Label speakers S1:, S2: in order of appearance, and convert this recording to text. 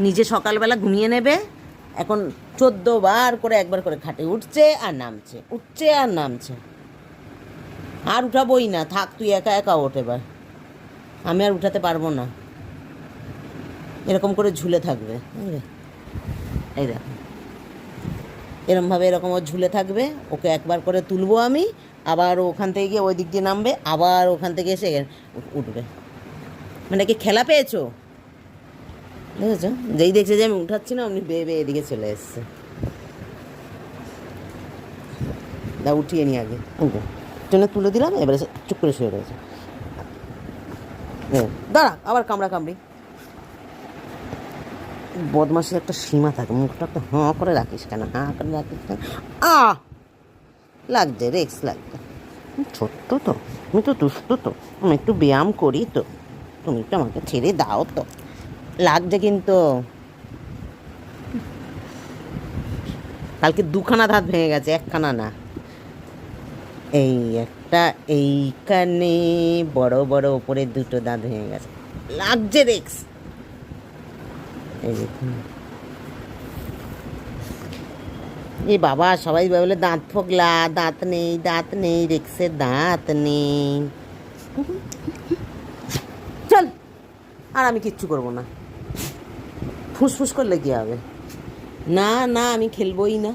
S1: নিজে সকালবেলা ঘুমিয়ে নেবে। এখন 14 বার করে একবার করে খাটে উঠছে আর নামছে, উঠছে আর নামছে। আর উঠাবোই না, থাক তুই একা একা ওঠ এবার, আমি আর উঠাতে পারবো না। এরকম করে ঝুলে থাকবে, বুঝলে? এই দেখো, এরমভাবে এরকম ও ঝুলে থাকবে। ওকে একবার করে তুলবো আমি, আবার ওখান থেকে গিয়ে ওই দিক দিয়ে নামবে, আবার ওখান থেকে এসে উঠবে। মানে কি খেলা পেয়েছো? বুঝেছো? যেই দেখছে যে আমি উঠাচ্ছি না, অমনি বেয়ে বেয়ে এদিকে চলে এসছে। দা উঠিয়ে নি আগে, ট্রেনে তুলে দিলাম, এবারে চুপ করে শুয়ে রয়েছে। দাঁড়া, আবার কামড়া কামড়ি। বদমাসের একটা সীমা থাকে, মুখটা একটা হাঁ করে রাখিস কেন, হাঁ করে রাখিস কেন? লাগছে, রেক্স লাগছে। ছোট্ট তো, আমি তো দুষ্ট তো, আমি একটু ব্যায়াম করি তো, তুমি একটু আমাকে ছেড়ে দাও তো। লাগছে কিন্তু। কালকে 2খানা দাঁত ভেঙে গেছে, 1খানা না। এই একটা এইখানে বড় বড় ওপরে 2টো দাঁত ভেঙে গেছে, লাগছে রেক্স। এই দেখুন, এই বাবা সবাই বলে দাঁত ফোগলা, দাঁত নেই, দাঁত নেই, রেক্সের দাঁত নেই। চল, আর আমি কিচ্ছু করবো না, ফুসফুস করলে কি হবে? না না, আমি খেলবোই না।